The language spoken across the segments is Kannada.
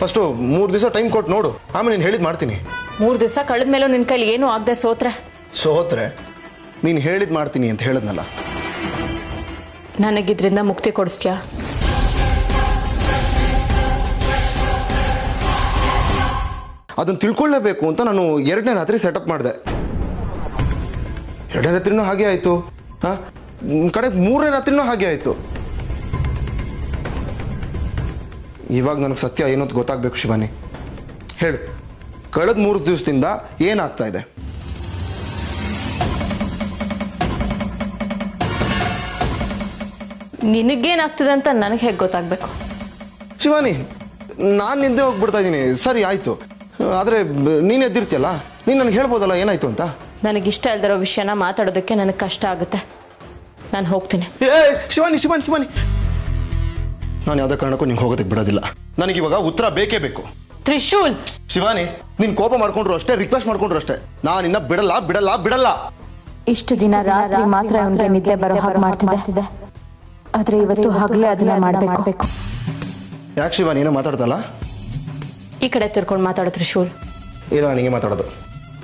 ಫಸ್ಟು 3 ದಿವಸ ಟೈಮ್ ಕೊಟ್ಟು ನೋಡು, ಆಮೇಲೆ ನೀನು ಹೇಳಿದ್ ಮಾಡ್ತೀನಿ. 3 ದಿವಸ ಕಳೆದ ಮೇಲೂ ನಿನ್ನ ಕೈಲಿ ಏನೂ ಆಗದೆ ಸೋತ್ರೆ ನೀನು ಹೇಳಿದ್ ಮಾಡ್ತೀನಿ ಅಂತ ಹೇಳಿದ್ನಲ್ಲ. ನನಗಿದ್ರಿಂದ ಮುಕ್ತಿ ಕೊಡಿಸ್ತೀಯಾ? ಅದನ್ನು ತಿಳ್ಕೊಳ್ಳೇಬೇಕು ಅಂತ ನಾನು 2ನೇ ರಾತ್ರಿ ಸೆಟಪ್ ಮಾಡಿದೆ. 2ನೇ ರಾತ್ರಿನೂ ಹಾಗೆ ಆಯಿತು, ಕಡೆ 3ನೇ ರಾತ್ರಿನೂ ಹಾಗೆ ಆಯಿತು. ಇವಾಗ ನನಗೆ ಸತ್ಯ ಏನೋ ಗೊತ್ತಾಗಬೇಕು ಶಿವಾನಿ. ಹೇಳು, ಕಳೆದ 3 ದಿವಸದಿಂದ ಏನಾಗ್ತಾ ಇದೆ? ನಿನಗೇನಾಗ್ತದೆ ಅಂತ ನನಗೆ ಹೇಗೆ ಗೊತ್ತಾಗಬೇಕು? ಶಿವಾನಿ, ನಾನು ನಿಂದೆ ಹೋಗ್ಬಿಡ್ತಾ ಇದ್ದೀನಿ, ಸರಿ ಆಯಿತು. ಆದರೆ ನೀನು ಎದ್ದಿರ್ತೀಯಲ್ಲ, ನೀನು ನನಗೆ ಹೇಳ್ಬೋದಲ್ಲ ಏನಾಯಿತು ಅಂತ. ನನಗಿಷ್ಟ ಇಲ್ದಿರೋ ವಿಷಯನ ಮಾತಾಡೋದಕ್ಕೆ ನನಗೆ ಕಷ್ಟ ಆಗುತ್ತೆ. ನಾನು ಹೋಗ್ತೀನಿ. ಶಿವಾನಿ ಶಿವಾನಿ ಶಿವಾನಿ, ನಾನು ಯಾವುದೇ ಕಾರಣಕ್ಕೂ ನಿಂಗೆ ಹೋಗೋದಕ್ಕೆ ಬಿಡೋದಿಲ್ಲ. ನನಗಿವಾಗ ಉತ್ತರ ಬೇಕೇ ಬೇಕು. ತ್ರಿಶೂಲ್, ಶಿವಾನಿ, ನೀನು ಕೋಪ ಮಾಡ್ಕೊಂಡ್ರು ಅಷ್ಟೇ, ರಿಕ್ವೆಸ್ಟ್ ಮಾಡ್ಕೊಂಡ್ರು ಅಷ್ಟೇ, ನಾನು ಇನ್ನ ಬಿಡಲ್ಲ ಬಿಡಲ್ಲ ಬಿಡಲ್ಲ. ಇಷ್ಟು ದಿನ ರಾತ್ರಿ ಮಾತ್ರ ಅವನಿಗೆ ನಿದ್ದೆ ಬರೋ ಹಾಗೆ ಮಾಡ್ತಿದ್ದೆ, ಆದ್ರೆ ಇವತ್ತು ಹಗಲೇ ಅದನ್ನ ಮಾಡಬೇಕು. ಯಾಕೆ ಶಿವಾನಿ ಏನೋ ಮಾತಾಡ್ತಲ್ಲ? ಈ ಕಡೆ ತಿರ್ಕೊಂಡು ಮಾತಾಡೋ ತ್ರಿಶೂಲ್. ಇಲ್ಲ, ನನಗೆ ಮಾತಾಡೋದು.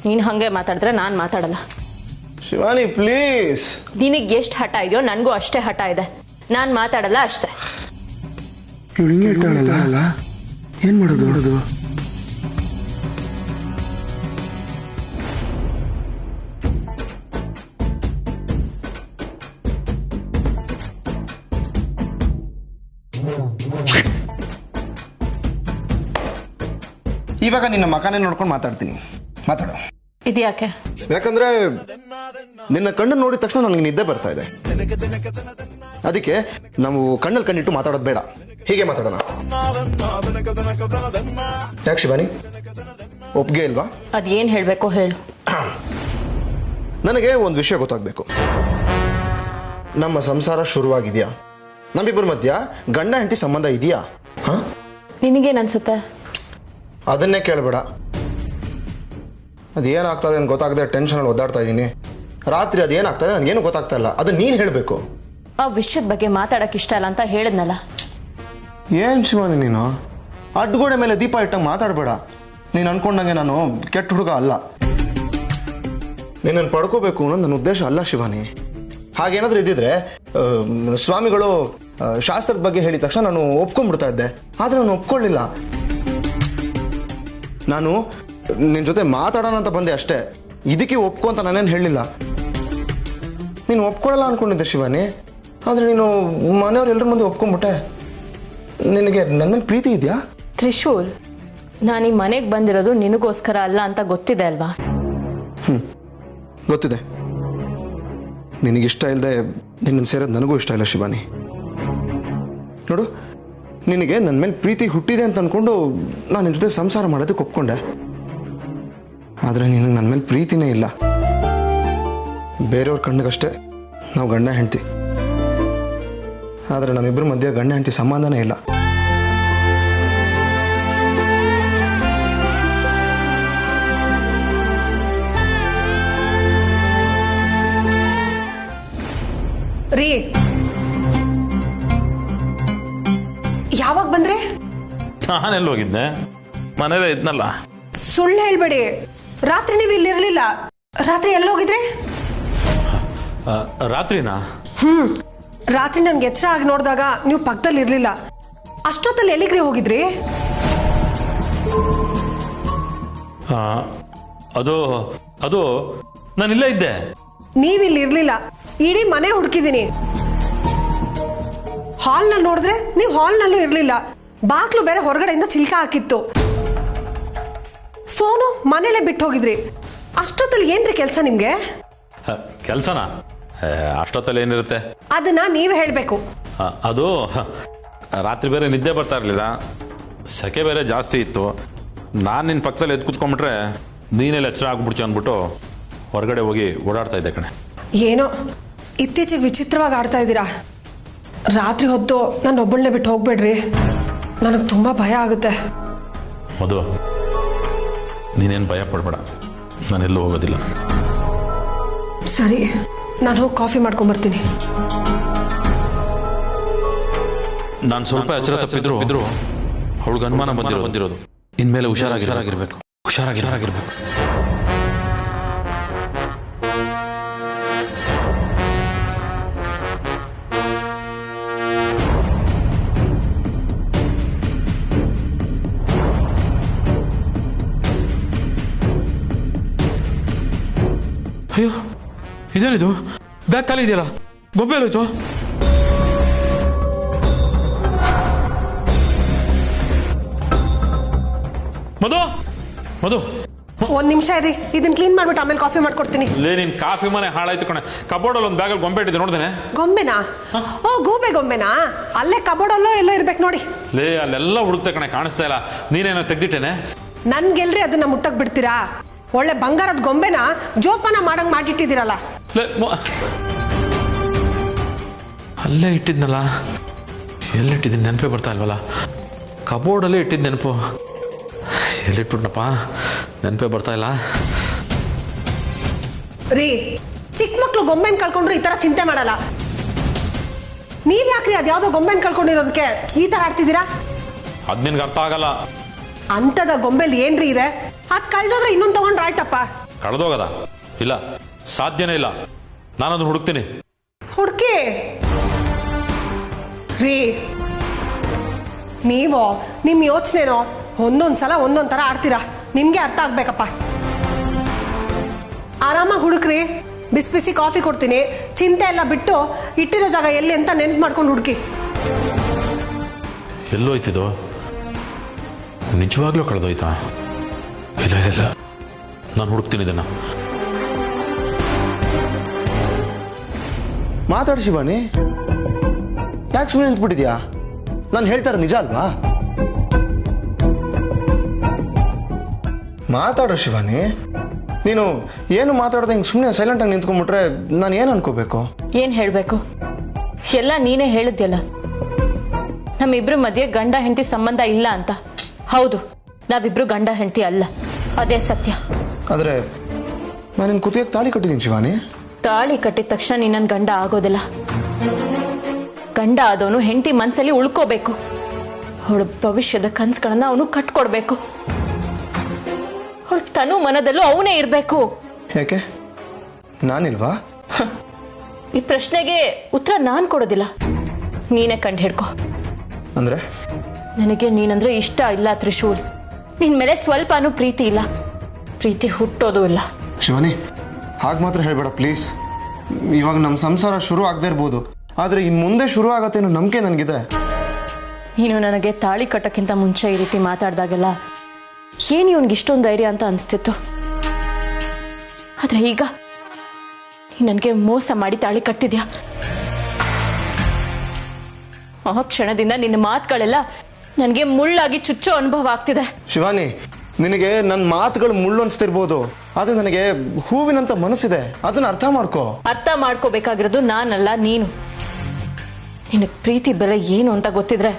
ನೀನು ಹಂಗೆ ಮಾತಾಡಿದ್ರೆ ನಾನು ಮಾತಾಡಲ್ಲ. ಶಿವಾನಿ ಪ್ಲೀಸ್. ನಿನಗೆ ಎಷ್ಟು ಹಠ ಇದೆಯೋ ನನಗೂ ಅಷ್ಟೇ ಹಠ ಇದೆ. ನಾನು ಮಾತಾಡಲ್ಲ ಅಷ್ಟೇ. ಏನ್ ಮಾಡೋದು? ಇವಾಗ ನಿನ್ನ ಮಕನೇ ನೋಡ್ಕೊಂಡು ಮಾತಾಡ್ತೀನಿ, ಮಾತಾಡು. ಇದ್ಯಾಕೆ? ಯಾಕಂದ್ರೆ ನಿನ್ನ ಕಣ್ಣನ್ನು ನೋಡಿದ ತಕ್ಷಣ ನನಗೆ ನಿದ್ದೆ ಬರ್ತಾ ಇದೆ. ಅದಕ್ಕೆ ನಾವು ಕಣ್ಣಲ್ಲಿ ಕಣ್ಣಿಟ್ಟು ಮಾತಾಡೋದು ಬೇಡ, ಹೀಗೆ ಮಾತಾಡೋಣ. ಯಾಕೆ ಶಿವಾನಿ, ಒಪ್ಗೆ ಇಲ್ವಾ? ಅದೇನು ಹೇಳಬೇಕು ಹೇಳು. ನನಗೆ ಒಂದು ವಿಷಯ ಗೊತ್ತಾಗಬೇಕು. ನಮ್ಮ ಸಂಸಾರ ಶುರುವಾಗಿದೆಯಾ? ನಮ್ಮಿಬ್ಬರ ಮಧ್ಯ ಗಂಡ ಹೆಂಡತಿ ಸಂಬಂಧ ಇದೆಯಾ? ನಿನಗೇನು ಅನ್ಸುತ್ತೆ? ಅದನ್ನೇ ಕೇಳಬೇಡ. ಅದೇನಾಗ್ತದೆ ಅಂತ ಗೊತ್ತಾಗದೆ ಟೆನ್ಷನಲ್ಲಿ ಒದ್ದಾಡ್ತಾ ಇದ್ದೀನಿ. ರಾತ್ರಿ ಅದೇನಾಗ್ತದೆ ನನಗೇನು ಗೊತ್ತಾಗ್ತಾ ಇಲ್ಲ, ಅದನ್ನ ನೀನು ಹೇಳಬೇಕು. ಆ ವಿಷಯದ ಬಗ್ಗೆ ಮಾತಾಡಕ್ಕೆ ಇಷ್ಟ ಇಲ್ಲ ಅಂತ ಹೇಳಿದ್ನಲ್ಲ. ಏನು ಶಿವಾನಿ ನೀನು ಅಡ್ಗೋಡೆ ಮೇಲೆ ದೀಪ ಇಟ್ಟಂಗೆ ಮಾತಾಡಬೇಡ. ನೀನು ಅನ್ಕೊಂಡಂಗೆ ನಾನು ಕೆಟ್ಟ ಹುಡುಗ ಅಲ್ಲ. ನಿನ್ನನ್ನು ಪಡ್ಕೋಬೇಕು ಅನ್ನೋದು ನನ್ನ ಉದ್ದೇಶ ಅಲ್ಲ ಶಿವಾನಿ. ಹಾಗೇನಾದ್ರೂ ಇದ್ದಿದ್ರೆ ಸ್ವಾಮಿಗಳು ಶಾಸ್ತ್ರದ ಬಗ್ಗೆ ಹೇಳಿದ ತಕ್ಷಣ ನಾನು ಒಪ್ಕೊಂಡ್ಬಿಡ್ತಾ ಇದ್ದೆ. ಆದರೆ ನಾನು ಒಪ್ಕೊಳ್ಳಿಲ್ಲ. ನಾನು ನಿನ್ನ ಜೊತೆ ಮಾತಾಡೋಣ ಅಂತ ಬಂದೆ ಅಷ್ಟೇ, ಇದಕ್ಕೆ ಒಪ್ಕೊ ಅಂತ ನಾನೇನು ಹೇಳಲಿಲ್ಲ. ನೀನು ಒಪ್ಕೊಳ್ಳಲ್ಲ ಅನ್ಕೊಂಡಿದ್ದೆ ಶಿವಾನಿ, ಆದರೆ ನೀನು ಮನೆಯವ್ರು ಎಲ್ಲರ ಮುಂದೆ ಒಪ್ಕೊಂಡ್ಬಿಟ್ಟೆ. ನಿನಗೆ ನನ್ನ ಮೇಲೆ ಪ್ರೀತಿ ಇದೆಯಾ? ತ್ರಿಶೂಲ್, ನಾನು ಈ ಮನೆಗೆ ಬಂದಿರೋದು ನಿನಗೋಸ್ಕರ ಅಲ್ಲ ಅಂತ ಗೊತ್ತಿದೆ ಅಲ್ವಾ? ಗೊತ್ತಿದೆ. ನಿನಗಿಷ್ಟ ಇಲ್ಲದೆ ನಿನ್ನನ್ನು ಸೇರೋದು ನನಗೂ ಇಷ್ಟ ಇಲ್ಲ ಶಿವಾನಿ. ನೋಡು, ನಿನಗೆ ನನ್ನ ಮೇಲೆ ಪ್ರೀತಿ ಹುಟ್ಟಿದೆ ಅಂತ ಅಂದ್ಕೊಂಡು ನಾನು ನಿನ್ನ ಜೊತೆ ಸಂಸಾರ ಮಾಡೋದಕ್ಕೆ ಒಪ್ಕೊಂಡೆ. ಆದರೆ ನಿನಗೆ ನನ್ನ ಮೇಲೆ ಪ್ರೀತಿನೇ ಇಲ್ಲ. ಬೇರೆಯವ್ರ ಕಣ್ಣಿಗಷ್ಟೇ ನಾವು ಗಂಡ ಹೆಂಡ್ತಿ, ಆದರೆ ನಮ್ಮಿಬ್ಬರ ಮಧ್ಯೆ ಗಂಡ ಹೆಂಡ್ತಿ ಸಂಬಂಧನೇ ಇಲ್ಲ. ರೀ, ಯಾವಾಗ ಬಂದ್ರೆ? ನಾನೆಲ್ಲಿ ಹೋಗಿದ್ದೆ, ಮನೇಲೇ ಇದ್ನಲ್ಲ. ಸುಳ್ಳು ಹೇಳ್ಬೇಡಿ, ರಾತ್ರಿ ನೀವು ಇಲ್ಲಿರ್ಲಿಲ್ಲ. ರಾತ್ರಿ ಎಲ್ಲಿ ಹೋಗಿದ್ರಿ? ರಾತ್ರಿನಾ? ರಾತ್ರಿ ನನ್ಗೆ ಎಚ್ಚರ ಆಗಿ ನೋಡಿದಾಗ ನೀವು ಪಕ್ಕದಲ್ಲಿ ಇರ್ಲಿಲ್ಲ. ಅಷ್ಟೊತ್ತಲ್ಲಿ ಎಲ್ಲಿಗ್ರಿ ಹೋಗಿದ್ರಿ? ಅದು ಅದು ನಾನು ಇಲ್ಲೇ ಇದ್ದೆ. ನೀವಿಲ್ಲಿ ಇರ್ಲಿಲ್ಲ, ಇಡೀ ಮನೆ ಹುಡುಕಿದೀನಿ. ಹಾಲ್ನಲ್ಲಿ ನೋಡಿದ್ರೆ ನೀವು ಹಾಲ್ನಲ್ಲೂ ಇರ್ಲಿಲ್ಲ. ಬಾಕ್ಲು ಬೇರೆ ಹೊರಗಡೆಯಿಂದ ಚಿಲ್ಕ ಹಾಕಿತ್ತು. ಫೋನು ಮನೇಲೆ ಬಿಟ್ಟು ಹೋಗಿದ್ರಿ. ಅಷ್ಟೊತ್ತಲ್ಲಿ ಏನ್ರಿ ಕೆಲಸ ನಿಮ್ಗೆ? ಕೆಲಸನಾ? ಅಷ್ಟೊತ್ತಲ್ಲಿ ಏನಿರುತ್ತೆ ಅದನ್ನ ನೀವೇ ಹೇಳ್ಬೇಕು. ಅದು ರಾತ್ರಿ ಬೇರೆ ನಿದ್ದೆ ಬರ್ತಾ ಇರಲಿಲ್ಲ, ಸೆಕೆ ಬೇರೆ ಜಾಸ್ತಿ ಇತ್ತು. ನಾನು ನಿನ್ನ ಪಕ್ಕದಲ್ಲಿ ಎದ್ದು ಕೂತ್ಕೊಂಡ್ಬಿಟ್ರೆ ನೀನೆಲ್ಲ ಎಚ್ಚರ ಆಗ್ಬಿಡ್ತೀವಿ ಅಂದ್ಬಿಟ್ಟು ಹೊರಗಡೆ ಹೋಗಿ ಓಡಾಡ್ತಾ ಇದ್ದೆ ಕಣೆ. ಏನೋ ಇತ್ತೀಚೆಗೆ ವಿಚಿತ್ರವಾಗಿ ಆಡ್ತಾ ಇದ್ದೀರಾ. ರಾತ್ರಿ ಹೊತ್ತು ನಾನು ಒಬ್ಬಳನ್ನೇ ಬಿಟ್ಟು ಹೋಗ್ಬೇಡ್ರಿ, ನನಗೆ ತುಂಬ ಭಯ ಆಗುತ್ತೆ. ಮಧು, ನೀನೇನು ಭಯ ಪಡಬೇಡ, ನಾನೆಲ್ಲೂ ಹೋಗೋದಿಲ್ಲ. ಸರಿ, ನಾನು ಹೋಗಿ ಕಾಫಿ ಮಾಡ್ಕೊಂಬರ್ತೀನಿ. ನಾನು ಸ್ವಲ್ಪ ಎಚ್ಚರ ತಪ್ಪಿದ್ರು ಅವಳಿಗೆ ಅನುಮಾನ ಬಂದಿರೋದು ಇನ್ಮೇಲೆ ಹುಷಾರಾಗಿರ್ಬೇಕು. ಅಯ್ಯೋ, ಇದೇನಿದು? ಬ್ಯಾಗ್ ಖಾಲಿ ಇದೆಯಲ್ಲ, ಗೊಂಬೆ ಎಲ್ಲೋಯ್ತು? ಮಧು ಒಂದ್ ನಿಮಿಷ ಇರಿ, ಇದನ್ನ ಕ್ಲೀನ್ ಮಾಡ್ಬಿಟ್ಟು ಆಮೇಲೆ ಕಾಫಿ ಮಾಡ್ಕೊಡ್ತೀನಿ. ಲೇ, ನಿನ್ ಕಾಫಿ ಮನೆ ಹಾಳಾಯ್ತು ಕಣೆ. ಕಬೋರ್ಡಲ್ಲಿ ಒಂದು ಬ್ಯಾಗಲ್ಲಿ ಗೊಂಬೆ ಇಟ್ಟಿದ್ದೆ, ನೋಡ್ದೇನೆ? ಗೊಂಬೆನಾ? ಓ, ಗೂಬೆ ಗೊಂಬೆನಾ? ಅಲ್ಲೇ ಕಬೋರ್ಡಲ್ಲೋ ಎಲ್ಲೋ ಇರ್ಬೇಕು ನೋಡಿ. ಲೇ, ಅಲ್ಲೆಲ್ಲ ಹುಡುಕ್ತೆ ಕಣೆ, ಕಾಣಿಸ್ತಾ ಇಲ್ಲ. ನೀನೇನೋ ತೆಗ್ದಿಟ್ಟೇನೆ? ನನ್ಗೆಲ್ರಿ ಅದನ್ನ ಮುಟ್ಟಕ್ ಬಿಡ್ತೀರಾ? ಒಳ್ಳೆ ಬಂಗಾರದ ಗೊಂಬೆನ ಜೋಪಾನ ಮಾಡಂಗ್ ಮಾಡಿಟ್ಟಿದ್ದೀರಲ್ಲ. ಲೇ, ಅಲ್ಲೇ ಇಟ್ಟಿದ್ನಲ್ಲ, ಎಲ್ಲಿಟ್ಟಿದ್ದೀನಿ ನೆನಪೇ ಬರ್ತಾ ಇಲ್ವಲ್ಲ. ಕಬೋರ್ಡಲ್ಲೇ ಇಟ್ಟಿದ್ದು ನೆನಪು, ಎಲ್ಲಿಟ್ಬಿಟ್ನಪ್ಪ, ನೆನಪೇ ಬರ್ತಾ ಇಲ್ಲ. ರೀ, ಚಿಕ್ಕ ಮಕ್ಳು ಗೊಂಬೆನ್ ಕಳ್ಕೊಂಡ್ರು ಈ ತರ ಚಿಂತೆ ಮಾಡಲ್ಲ. ನೀವ್ ಯಾಕ್ರಿ ಅದ್ಯಾವ್ದೋ ಗೊಂಬೆನ್ ಕಳ್ಕೊಂಡಿರೋದಕ್ಕೆ ಈ ತರ ಆಡ್ತಿದ್ದೀರಾ? ಅದ್ ನಿನ್ಗೆ ಅರ್ಥ ಆಗಲ್ಲ. ಅಂತದ ಗೊಂಬೆಲ್ ಏನ್ರಿ ಇದೆ? ಅದ್ ಕಳ್ದೋದ್ರೆ ಇನ್ನೊಂದ್ ತಗೊಂಡ್ರ ಆಯ್ತಪ್ಪ. ಕಳೆದೋಗದ? ಇಲ್ಲ, ಸಾಧ್ಯನೇ ಇಲ್ಲ. ನಾನು ಅದನ್ನ ಹುಡುಕ್ತೀನಿ. ಹುಡುಕಿ ರೀ. ನೀವು ನಿಮ್ ಯೋಚನೆನೋ ಒಂದೊಂದ್ಸಲ ಒಂದೊಂದ್ ತರ ಆಡ್ತೀರಾ. ನಿಮ್ಗೆ ಅರ್ಥ ಆಗ್ಬೇಕಪ್ಪ. ಆರಾಮಾಗಿ ಹುಡುಕ್ರಿ. ಬಿಸಿ ಬಿಸಿ ಕಾಫಿ ಕೊಡ್ತೀನಿ. ಚಿಂತೆ ಎಲ್ಲ ಬಿಟ್ಟು ಇಟ್ಟಿರೋ ಜಾಗ ಎಲ್ಲಿ ಅಂತ ನೆನ್ಪು ಮಾಡ್ಕೊಂಡು ಹುಡುಕಿ. ಎಲ್ಲೋಯ್ತಿದ್ದು? ನಿಜವಾಗ್ಲೂ ಕಳೆದೋಯ್ತಾ? ಇಲ್ಲ, ನಾನು ಹುಡುಕ್ತೀನಿ ಇದನ್ನ. ಮಾತಾಡು ಶಿವಾನಿ, ಯಾಕೆ ಸುಮ್ಮನೆ ನಿಂತ್ಬಿಟ್ಟಿದ್ಯಾ? ನಾನು ಹೇಳ್ತಾ ಇರೋದು ನಿಜ ಅಲ್ವಾ? ಮಾತಾಡೋ ಶಿವಾನಿ. ನೀನು ಏನು ಮಾತಾಡ್ದೆ ಹಿಂಗೆ ಸುಮ್ಮನೆ ಸೈಲೆಂಟಾಗಿ ನಿಂತ್ಕೊಂಡ್ಬಿಟ್ರೆ ನಾನು ಏನು ಅನ್ಕೋಬೇಕು? ಏನ್ ಹೇಳ್ಬೇಕು? ಎಲ್ಲ ನೀನೇ ಹೇಳಿದ್ಯಲ್ಲ, ನಮ್ಮಿಬ್ರು ಮಧ್ಯೆ ಗಂಡ ಹೆಂಡತಿ ಸಂಬಂಧ ಇಲ್ಲ ಅಂತ. ಹೌದು, ನಾವಿಬ್ರು ಗಂಡ ಹೆಂಡತಿ ಅಲ್ಲ, ಅದೇ ಸತ್ಯ. ಆದರೆ ನಾನು ನಿನ್ನ ಕುತ್ತಿಗೆ ತಾಳಿ ಕಟ್ಟಿದ್ದೀನಿ ಶಿವಾನಿ. ತಾಳಿ ಕಟ್ಟಿದ ತಕ್ಷಣ ನೀನ್ ನನ್ನ ಗಂಡ ಆಗೋದಿಲ್ಲ. ಗಂಡ ಆದವನು ಹೆಂಡತಿ ಮನ್ಸಲ್ಲಿ ಉಳ್ಕೋಬೇಕು. ಅವಳ ಭವಿಷ್ಯದ ಕನ್ಸುಗಳನ್ನ ಅವನು ಕಟ್ಕೊಡ್ಬೇಕು. ಅವಳ ತನು ಮನದಲ್ಲೂ ಅವನೇ ಇರಬೇಕು. ಯಾಕೆ ನಾನಿಲ್ವಾ? ಈ ಪ್ರಶ್ನೆಗೆ ಉತ್ತರ ನಾನ್ ಕೊಡೋದಿಲ್ಲ, ನೀನೇ ಕಂಡು ಹಿಡ್ಕೊ. ಅಂದ್ರೆ ನನಗೆ ನೀನಂದ್ರೆ ಇಷ್ಟ ಇಲ್ಲ ತ್ರಿಶೂಲ್. ನಿನ್ ಮೇಲೆ ಸ್ವಲ್ಪನೂ ಪ್ರೀತಿ ಇಲ್ಲ, ಪ್ರೀತಿ ಹುಟ್ಟೋದು ಇಲ್ಲ. ಶಿವಾನಿ, ಹಾಗೆ ಮಾತ್ರ ಹೇಳ್ಬೇಡ ಪ್ಲೀಸ್. ಇವಾಗ ನಮ್ಮ ಸಂಸಾರ ಶುರು ಆಗದೆ ಇರ್ಬೋದು, ಆದರೆ ಇನ್ನು ಮುಂದೆ ಶುರು ಆಗತ್ತೆ ಅನ್ನೋ ನಂಬಿಕೆ ನನಗಿದೆ. ನೀನು ನನಗೆ ತಾಳಿ ಕಟ್ಟಕ್ಕಿಂತ ಮುಂಚೆ ಈ ರೀತಿ ಮಾತಾಡ್ದಾಗೆಲ್ಲ ಏನು ಇವನ್ಗೆ ಇಷ್ಟೊಂದು ಧೈರ್ಯ ಅಂತ ಅನಿಸ್ತಿತ್ತು. ಆದ್ರೆ ಈಗ ನನಗೆ ಮೋಸ ಮಾಡಿ ತಾಳಿ ಕಟ್ಟಿದ್ಯಾ. ಆ ಕ್ಷಣದಿಂದ ನಿನ್ನ ಮಾತುಗಳೆಲ್ಲ ನನಗೆ ಮುಳ್ಳಾಗಿ ಚುಚ್ಚೋ ಅನುಭವ ಆಗ್ತಿದೆ. ಶಿವಾನಿ, ನಿನಗೆ ನನ್ನ ಮಾತುಗಳು ಮುಳ್ಳು ಅನ್ಸ್ತಿರ್ಬೋದು, ಆದರೆ ನನಗೆ ಹೂವಿನಂತ ಮನಸ್ಸಿದೆ, ಅದನ್ನ ಅರ್ಥ ಮಾಡ್ಕೋ. ಅರ್ಥ ಮಾಡ್ಕೋಬೇಕಾಗಿರೋದು ನಾನಲ್ಲ, ನೀನು. ನಿನಗೆ ಪ್ರೀತಿ ಬೆಲೆ ಏನು ಅಂತ ಗೊತ್ತಿದ್ರೆ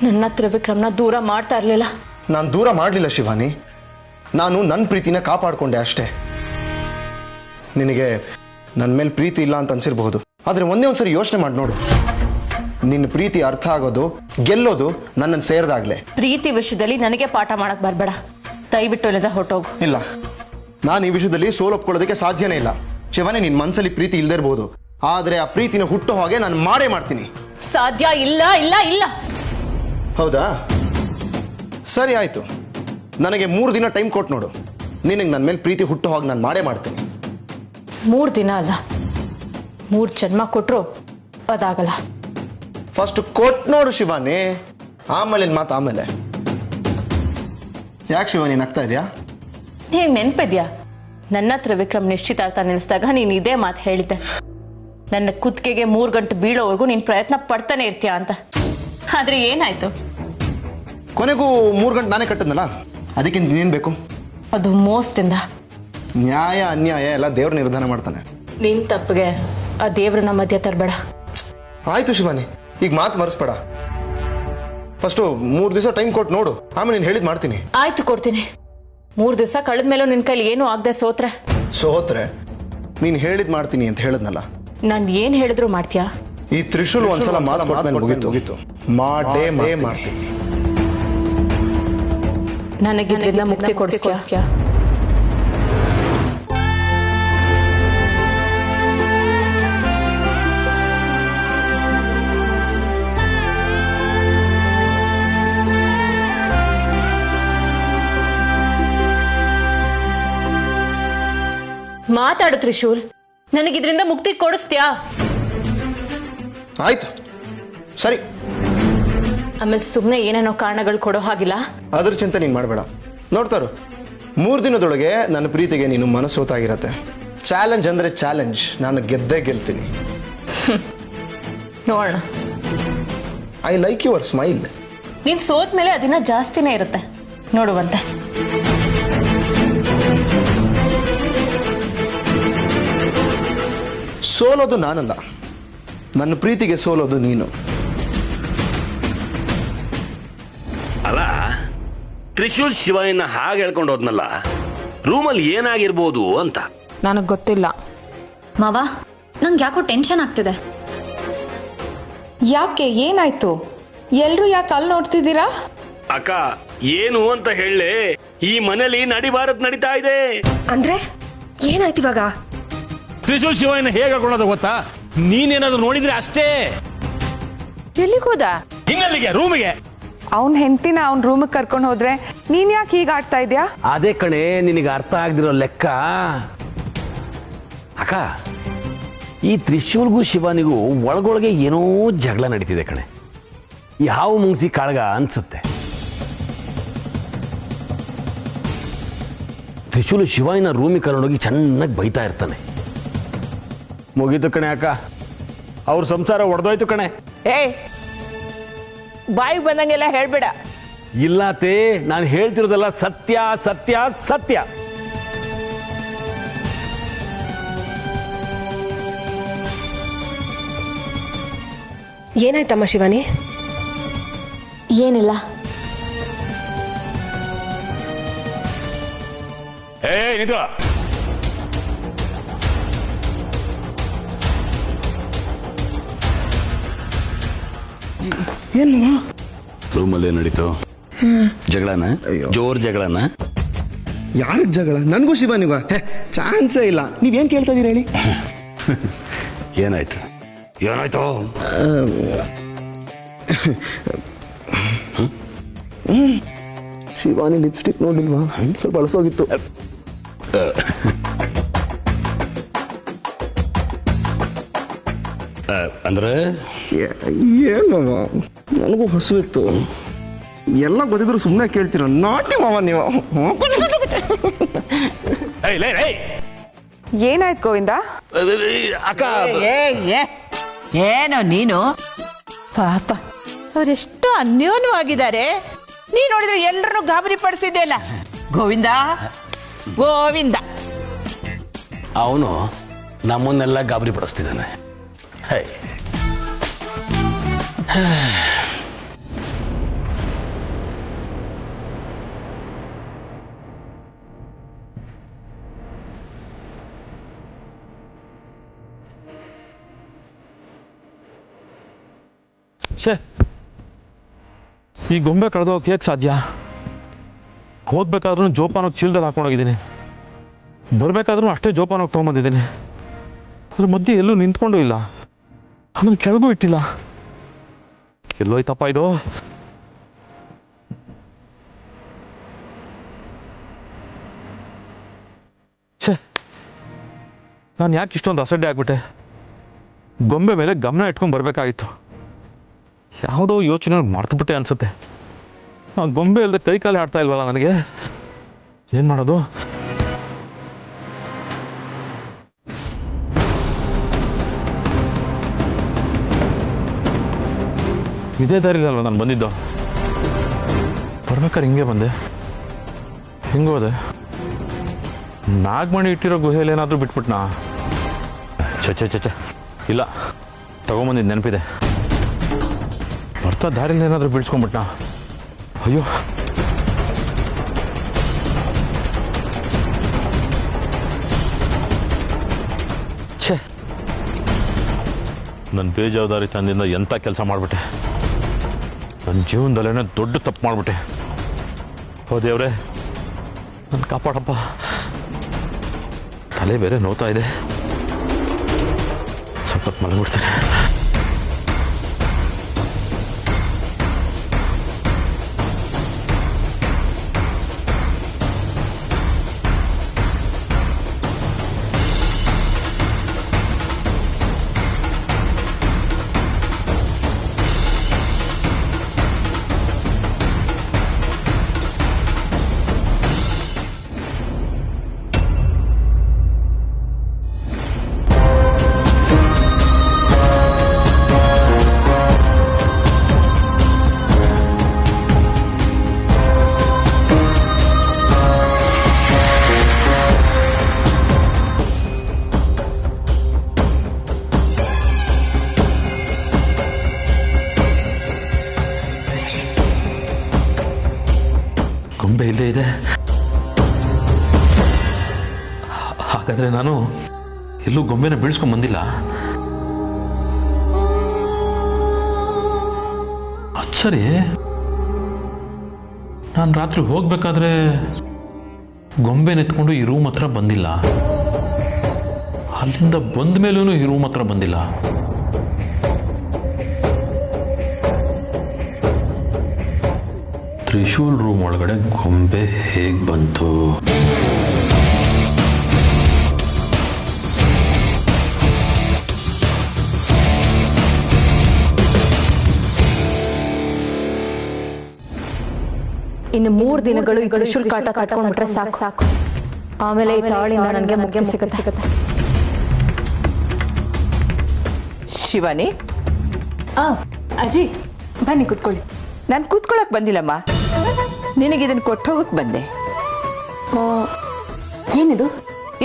ನನ್ನ ತ್ರಿವಿಕ್ರಮ್ನ ದೂರ ಮಾಡ್ತಾ ಇರಲಿಲ್ಲ. ನಾನು ದೂರ ಮಾಡಲಿಲ್ಲ ಶಿವಾನಿ, ನಾನು ನನ್ನ ಪ್ರೀತಿನ ಕಾಪಾಡಿಕೊಂಡೆ ಅಷ್ಟೇ. ನಿನಗೆ ನನ್ನ ಮೇಲೆ ಪ್ರೀತಿ ಇಲ್ಲ ಅಂತ ಅನ್ಸಿರ್ಬಹುದು, ಆದರೆ ಒಂದೇ ಒಂದ್ಸರಿ ಯೋಚನೆ ಮಾಡಿ ನೋಡು. ನಿನ್ನ ಪ್ರೀತಿ ಅರ್ಥ ಆಗೋದು, ಗೆಲ್ಲೋದು ನನ್ನನ್ನು ಸೇರಿದಾಗ್ಲೇ. ಪ್ರೀತಿ ವಿಷಯದಲ್ಲಿ ನನಗೆ ಪಾಠ ಮಾಡಕ್ ಬರ್ಬೇಡ, ದಯವಿಟ್ಟು ಇಲ್ಲದ ಹೊರಟೋಗು. ಇಲ್ಲ, ನಾನು ಈ ವಿಷಯದಲ್ಲಿ ಸೋಲೊಪ್ಕೊಳ್ಳೋದಕ್ಕೆ ಸಾಧ್ಯನೇ ಇಲ್ಲ. ಶಿವಾನಿ, ನಿನ್ನ ಮನಸ್ಸಲ್ಲಿ ಪ್ರೀತಿ ಇಲ್ಲದೆ ಇರ್ಬೋದು, ಆದರೆ ಆ ಪ್ರೀತಿನ ಹುಟ್ಟೋ ಹಾಗೆ ನಾನು ಮಾಡೇ ಮಾಡ್ತೀನಿ. ಸಾಧ್ಯ ಇಲ್ಲ, ಇಲ್ಲ, ಇಲ್ಲ. ಹೌದಾ? ಸರಿ ಆಯ್ತು, ನನಗೆ 3 ದಿನ ಟೈಮ್ ಕೊಟ್ಟು ನೋಡು. ನಿನಗೆ ನನ್ನ ಮೇಲೆ ಪ್ರೀತಿ ಹುಟ್ಟೋ ಹಾಗೆ ನಾನು ಮಾಡೇ ಮಾಡ್ತೀನಿ. 3 ದಿನ ಅಲ್ಲ, 3 ಜನ್ಮ ಕೊಟ್ರು ಅದಾಗಲ್ಲ. ಫಸ್ಟ್ ಕೊಟ್ಟು ನೋಡು ಶಿವಾನಿ, ಆಮೇಲೆ ಮಾತು ಆಮೇಲೆ. ಯಾಕೆ ಶಿವಾನಿ ನಗ್ತಾ ಇದೆಯಾ? ನೀನು ನೆನ್ಪಿದ್ಯಾ, ನನ್ನ ತ್ರಿವಿಕ್ರಮ್ ನಿಶ್ಚಿತಾರ್ಥ ನಿಲ್ಲಿಸಿದಾಗ ನೀನು ಇದೇ ಮಾತು ಹೇಳಿದ್ದೆ, ನನ್ನ ಕುತ್ತಿಗೆಗೆ 3 ಗಂಟೆ ಬೀಳೋವರೆಗೂ ನೀನು ಪ್ರಯತ್ನ ಪಡ್ತಾನೆ ಇರ್ತೀಯ ಅಂತ. ಆದ್ರೆ ಏನಾಯ್ತು? ಕೊನೆಗೂ 3 ಗಂಟೆ ನಾನೇ ಕಟ್ಟಿದ್ನಲ್ಲ, ಅದಕ್ಕಿಂತ ಇನ್ನೇನು ಬೇಕು? ಅದು ಮೋಸದಿಂದ. ನ್ಯಾಯ ಅನ್ಯಾಯ ಎಲ್ಲ ದೇವ್ರ ನಿರ್ಧಾರ ಮಾಡ್ತಾನೆ. ನಿನ್ ತಪ್ಪಿಗೆ ಆ ದೇವ್ರನ್ನ ಮಧ್ಯ ತರಬೇಡ. ಆಯ್ತು ಶಿವಾನಿ, ಈಗ ಮಾತು ಮರೆಸ್ಬೇಡ. ಫಸ್ಟು 3 ದಿವಸ ಟೈಮ್ ಕೊಟ್ಟು ನೋಡು, ಆಮೇಲೆ ನೀನು ಹೇಳಿದ್ ಮಾಡ್ತೀನಿ. ಆಯ್ತು, ಕೊಡ್ತೀನಿ. 3 ದಿವಸ ಕಳೆದ ಮೇಲೂ ನಿನ್ ಕೈಲಿ ಏನೂ ಆಗದೆ ಸೋತ್ರೆ ನೀನು ಹೇಳಿದ್ ಮಾಡ್ತೀನಿ ಅಂತ ಹೇಳಿದ್ನಲ್ಲ. ನಾನು ಏನ್ ಹೇಳಿದ್ರು ಮಾಡ್ತೀಯಾ? ಈ ತ್ರಿಶೂಲ್ ಒಂದ್ಸಲ ಮಾತು ಮುಗಿತು, ಮಾಡೇ ಮಾಡ್ತೀನಿ. ನನಗಿದ್ರಿಂದ ಮುಕ್ತಿ ಕೊಡಿಸ್ತೀಯಾ? ಮಾತಾಡು ತ್ರಿಶೂಲ್, ನನಗಿದ್ರಿಂದ ಮುಕ್ತಿ ಕೊಡಿಸ್ತೀಯಾ? ಆಯ್ತು, ಸರಿ. ಆಮೇಲೆ ಸುಮ್ಮನೆ ಏನೇನೋ ಕಾರಣಗಳು ಕೊಡೋ ಹಾಗಿಲ್ಲ. ಅದ್ರ ಚಿಂತೆ ನೀನು ಮಾಡಬೇಡ. ನೋಡ್ತಾರು 3 ದಿನದೊಳಗೆ ನನ್ನ ಪ್ರೀತಿಗೆ ನೀನು ಮನಸ್ಸೋತಾಗಿರತ್ತೆ. ಚಾಲೆಂಜ್ ಅಂದರೆ ಚಾಲೆಂಜ್, ನಾನು ಗೆದ್ದೇ ಗೆಲ್ತೀನಿ. ನೋಡೋಣ. I like your smile. ನೀನು ಸೋತ ಮೇಲೆ ಅದಿನ ಜಾಸ್ತಿನೇ ಇರುತ್ತೆ, ನೋಡುವಂತೆ. ಸೋಲೋದು ನಾನಲ್ಲ, ನನ್ನ ಪ್ರೀತಿಗೆ ಸೋಲೋದು ನೀನು. ಅಲ್ಲ, ತ್ರಿಶೂಲ್ ಶಿವಯ್ಯನ ಹಾಗೆ ಹೇಳ್ಕೊಂಡು ಹೋದ್ನಲ್ಲ, ರೂಮಲ್ಲಿ ಏನಾಗಿರ್ಬೋದು ಅಂತ. ನನಗೆ ಗೊತ್ತಿಲ್ಲ ಮಾವ, ನಂಗೆ ಯಾಕೋ ಟೆನ್ಷನ್ ಆಗ್ತಿದೆ. ಯಾಕೆ, ಏನಾಯ್ತು? ಎಲ್ರು ಯಾಕೆ ಅಲ್ಲಿ ನೋಡ್ತಿದ್ದೀರಾ? ಅಕ್ಕ, ಏನು ಅಂತ ಹೇಳಲೆ, ಈ ಮನೇಲಿ ನಡಿಬಾರದ್ ನಡೀತಾ ಇದೆ. ಅಂದ್ರೆ ಏನಾಯ್ತು ಇವಾಗ? ತ್ರಿಶೂಲ್ ಶಿವಯ್ಯನ ಹೇಗೆ ಹೇಳ್ಕೊಳ್ಳೋದು ಗೊತ್ತಾ? ನೀನೇನಾದ್ರು ನೋಡಿದ್ರೆ ಅಷ್ಟೇ. ಎಲ್ಲಿಗೋದ? ಇನ್ನಲ್ಲಿಗೆ ರೂಮಿಗೆ. ಅವನ್ ಹೆಂಡತಿನ ಅವ್ನ ರೂಮಿಗೆ ಕರ್ಕೊಂಡು ಹೋದ್ರೆ ನೀನ್ ಯಾಕೆ ಹೀಗೆ ಆಡ್ತಾ ಇದ್ಯಾ? ಅದೇ ಕಣೆ ನಿನಗೆ ಅರ್ಥ ಆಗದಿರೋ ಲೆಕ್ಕ. ಅಕ್ಕ, ಈ ತ್ರಿಶೂಲ್ಗೂ ಶಿವನಿಗೂ ಒಳಗೊಳಗೆ ಏನೋ ಜಗಳ ನಡೀತಿದೆ ಕಣೆ. ಯಾವ ಮುಂಗ್ಸಿ ಕಾಳಗ ಅನ್ಸುತ್ತೆ. ತ್ರಿಶೂಲ್ ಶಿವನ ರೂಮಿಗೆ ಕರ್ಕೊಂಡೋಗಿ ಚೆನ್ನಾಗಿ ಬೈತಾ ಇರ್ತಾನೆ. ಮುಗೀತು ಕಣೆ ಅಕ್ಕ, ಅವ್ರ ಸಂಸಾರ ಒಡೆದೋಯ್ತು ಕಣೆ. ಬಾಯಿಗೆ ಬಂದಂಗೆಲ್ಲ ಹೇಳ್ಬೇಡ. ಇಲ್ಲತೇ, ನಾನು ಹೇಳ್ತಿರೋದಲ್ಲ ಸತ್ಯ ಸತ್ಯ ಸತ್ಯ. ಏನಾಯ್ತಮ್ಮ ಶಿವಾನಿ? ಏನಿಲ್ಲ. ನಿಂತು. ಏನು ರೂಮಲ್ಲೇ ನಡೀತು ಜಗಳನ? ಜೋರ್ ಜಗಳನ? ಯಾರಿಗೆ ಜಗಳ? ನನಗೂ ಶಿವನಿಗೂ ಚಾನ್ಸೇ ಇಲ್ಲ. ನೀವೇನು ಕೇಳ್ತಾ ಇದೀರ ಹೇಳಿ? ಏನಾಯ್ತು? ಏನಾಯ್ತು? ಶಿವಾನಿ ಲಿಪ್ಸ್ಟಿಕ್ ನೋಡಿಲ್ವಾ? ಸ್ವಲ್ಪ ಬಳಸೋಗಿತ್ತು. ಅಂದ್ರೆ ಏನು ಮಾವ, ನನಗೂ ಹಸುವಿತ್ತು. ಎಲ್ಲ ಗೊತ್ತಿದ್ರು ಸುಮ್ಮನೆ ಕೇಳ್ತೀರ. ನಾಟಿ ಮಾವ ನೀವು. ಏನಾಯ್ತು ಗೋವಿಂದ? ಅಕ್ಕ, ಏನೋ ನೀನು ಪಾಪ, ಅವರೆಷ್ಟು ಅನ್ಯೋನ್ಯವಾಗಿದ್ದಾರೆ. ನೀ ನೋಡಿದ್ರೆ ಎಲ್ಲರನ್ನು ಗಾಬರಿ ಪಡಿಸಿದ್ದೆಲ್ಲ. ಗೋವಿಂದ ಗೋವಿಂದ ಅವನು ನಮ್ಮನ್ನೆಲ್ಲ ಗಾಬರಿ ಪಡಿಸ್ತಿದ್ದಾನೆ. ಹೇ, ಈ ಗೊಂಬೆ ಕಳೆದೋಗಕ್ಕೆ ಹೇಗೆ ಸಾಧ್ಯ? ಹೋಗ್ಬೇಕಾದ್ರೂ ಜೋಪಾನಕ್ಕೆ ಚೀಲದಲ್ಲಿ ಹಾಕೊಂಡೋಗಿದ್ದೀನಿ, ಬರ್ಬೇಕಾದ್ರೂ ಅಷ್ಟೇ ಜೋಪಾನಕ್ಕೆ ತೊಗೊಂಬಂದಿದ್ದೀನಿ. ಅದ್ರ ಮಧ್ಯೆ ಎಲ್ಲೂ ನಿಂತ್ಕೊಂಡು ಇಲ್ಲ, ಆಮೇಲೆ ಕೆಳಗೂ ಇಟ್ಟಿಲ್ಲ. ಎಲ್ಲೋಯ್ತಪ್ಪ ಇದು? ನಾನು ಯಾಕೆ ಇಷ್ಟೊಂದು ಅಸಡ್ಡೆ ಆಗ್ಬಿಟ್ಟೆ? ಗೊಂಬೆ ಮೇಲೆ ಗಮನ ಇಟ್ಕೊಂಡು ಬರಬೇಕಾಗಿತ್ತು. ಯಾವುದೋ ಯೋಚನೆ ಮರ್ತುಬಿಟ್ಟೆ ಅನ್ಸುತ್ತೆ. ಆ ಗೊಂಬೆ ಇಲ್ಲದೆ ಕೈ ಕಾಲು ಆಡ್ತಾ ಇಲ್ವಲ್ಲ ನನಗೆ. ಏನು ಮಾಡೋದು? ಇದೇ ದಾರಿಲಲ್ಲ ನಾನು ಬಂದಿದ್ದು. ಬರ್ಬೇಕಾದ್ರೆ ಹಿಂಗೆ ಬಂದೆ, ಹಿಂಗೆ ಹೋದೆ. ನಾಗಮಣಿ ಇಟ್ಟಿರೋ ಗುಹೆಯಲ್ಲಿ ಏನಾದರೂ ಬಿಟ್ಬಿಟ್ನಾ? ಚೆ ಇಲ್ಲ, ತಗೊಂಬಂದಿದ್ದು ನೆನಪಿದೆ. ಬರ್ತಾ ದಾರಿಲಿ ಏನಾದರೂ ಬೀಳ್ಸ್ಕೊಂಡ್ಬಿಟ್ನಾ? ಅಯ್ಯೋ, ಛೇ, ನನ್ನ ಬೇಜವಾಬ್ದಾರಿ ತಂದಿಂದ ಎಂಥ ಕೆಲಸ ಮಾಡಿಬಿಟ್ಟೆ. ನನ್ನ ಜೀವನದಲ್ಲೇನೆ ದೊಡ್ಡ ತಪ್ಪು ಮಾಡಿಬಿಟ್ಟೆ. ಓ ದೇವ್ರೆ, ನನ್ನ ಕಾಪಾಡಪ್ಪ. ತಲೆ ಬೇರೆ ನೋವ್ತಾ ಇದೆ, ಸ್ವಲ್ಪ ಮಲಗಿಬಿಡ್ತೇನೆ. ಗೊಂಬೆ ಇಲ್ಲೇ ಇದೆ. ಹಾಗಾದ್ರೆ ನಾನು ಎಲ್ಲೂ ಗೊಂಬೆನ ಬೀಳ್ಸ್ಕೊಂಡ್ ಬಂದಿಲ್ಲ. ಸರಿ, ನಾನು ರಾತ್ರಿ ಹೋಗ್ಬೇಕಾದ್ರೆ ಗೊಂಬೆನ ಎತ್ಕೊಂಡು ಈ ರೂಮ್ ಹತ್ರ ಬಂದಿಲ್ಲ. ಅಲ್ಲಿಂದ ಬಂದ ಮೇಲೂ ಈ ರೂಮ್ ಹತ್ರ ಬಂದಿಲ್ಲ. ತ್ರಿಶೂಲ್ ರೂಮ್ ಒಳಗಡೆ ಗೊಂಬೆ ಹೇಗೆ ಬಂತು? ಇನ್ನು 3 ದಿನಗಳು ಈ ತ್ರಿಶೂಲ್ ಕಾಟ ಕಟ್ಕೊಂಡ್ಬಿಟ್ರೆ ಸಾಕು. ಆಮೇಲೆ ಈ ತಾಳಿಂದ ನನಗೆ ಮುಖ್ಯ ಸಿಗುತ್ತೆ. ಶಿವಾನಿ, ಅಜ್ಜಿ ಬನ್ನಿ ಕೂತ್ಕೊಳ್ಳಿ. ನಾನು ಕೂತ್ಕೊಳ್ಳೋಕೆ ಬಂದಿಲ್ಲಮ್ಮ, ನಿನಗಿದನ್ನು ಕೊಟ್ಟು ಹೋಗಕ್ಕೆ ಬಂದೆ. ಏನಿದು?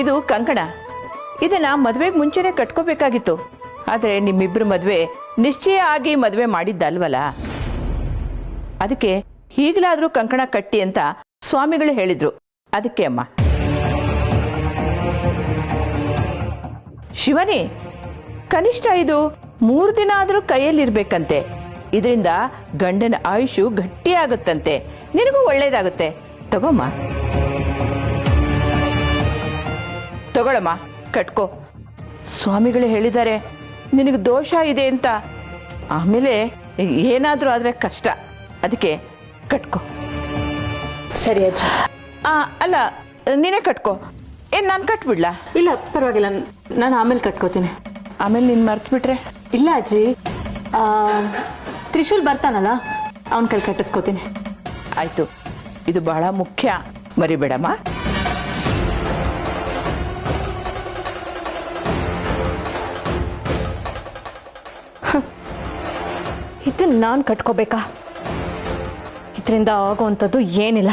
ಇದು ಕಂಕಣ. ಇದನ್ನ ಮದುವೆಗೆ ಮುಂಚೆನೆ ಕಟ್ಕೋಬೇಕಾಗಿತ್ತು. ಆದರೆ ನಿಮ್ಮಿಬ್ಬರು ಮದುವೆ ನಿಶ್ಚಯ ಆಗಿ ಮದುವೆ ಮಾಡಿದ್ದಲ್ವಲ್ಲ, ಅದಕ್ಕೆ ಈಗಲಾದರೂ ಕಂಕಣ ಕಟ್ಟಿ ಅಂತ ಸ್ವಾಮಿಗಳು ಹೇಳಿದ್ರು. ಅದಕ್ಕೆ ಅಮ್ಮ. ಶಿವನಿ, ಕನಿಷ್ಠ ಇದು 3 ದಿನ ಆದರೂ ಕೈಯಲ್ಲಿರ್ಬೇಕಂತೆ. ಇದರಿಂದ ಗಂಡನ ಆಯುಷು ಗಟ್ಟಿಯಾಗುತ್ತಂತೆ, ನಿನಗೂ ಒಳ್ಳೇದಾಗುತ್ತೆ. ತಗೋಮ್ಮ, ತಗೊಳಮ್ಮ, ಕಟ್ಕೋ. ಸ್ವಾಮಿಗಳು ಹೇಳಿದ್ದಾರೆ ನಿನಗೆ ದೋಷ ಇದೆ ಅಂತ. ಆಮೇಲೆ ಏನಾದರೂ ಆದರೆ ಕಷ್ಟ. ಅದಕ್ಕೆ ಕಟ್ಕೋ. ಸರಿ ಅಜ್ಜಿ. ಅಲ್ಲ, ನೀನೇ ಕಟ್ಕೋ. ಏನು ನಾನು ಕಟ್ಬಿಡ್ಲಾ? ಇಲ್ಲ ಪರವಾಗಿಲ್ಲ, ನಾನು ಆಮೇಲೆ ಕಟ್ಕೋತೀನಿ. ಆಮೇಲೆ ನೀನು ಮರ್ತು ಬಿಟ್ರೆ? ಇಲ್ಲ ಅಜ್ಜಿ, ತ್ರಿಶೂಲ್ ಬರ್ತಾನಲ್ಲ, ಅವನ ಕೈ ಕಟ್ಟಿಸ್ಕೋತೀನಿ. ಆಯ್ತು, ಇದು ಬಹಳ ಮುಖ್ಯ, ಮರಿಬೇಡಮ್ಮ. ಇದನ್ನ ನಾನು ಕಟ್ಕೋಬೇಕಾ? ಇದರಿಂದ ಆಗೋವಂಥದ್ದು ಏನಿಲ್ಲ.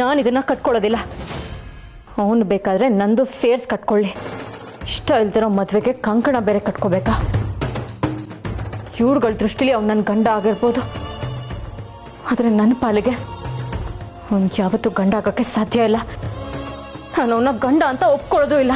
ನಾನು ಇದನ್ನ ಕಟ್ಕೊಳ್ಳೋದಿಲ್ಲ. ಅವನು ಬೇಕಾದ್ರೆ ನಂದು ಸೇರ್ಸ್ ಕಟ್ಕೊಳ್ಳಿ. ಇಷ್ಟ ಇಲ್ದಿರೋ ಮದುವೆಗೆ ಕಂಕಣ ಬೇರೆ ಕಟ್ಕೋಬೇಕಾ? ಇವ್ರುಗಳ ದೃಷ್ಟಿಲಿ ಅವ್ನು ನನ್ನ ಗಂಡ ಆಗಿರ್ಬೋದು, ಆದರೆ ನನ್ನ ಪಾಲಿಗೆ ಅವ್ನು ಯಾವತ್ತೂ ಗಂಡ ಆಗೋಕ್ಕೆ ಸಾಧ್ಯ ಇಲ್ಲ. ನಾನು ಅವನ ಗಂಡ ಅಂತ ಒಪ್ಕೊಳ್ಳೋದು ಇಲ್ಲ.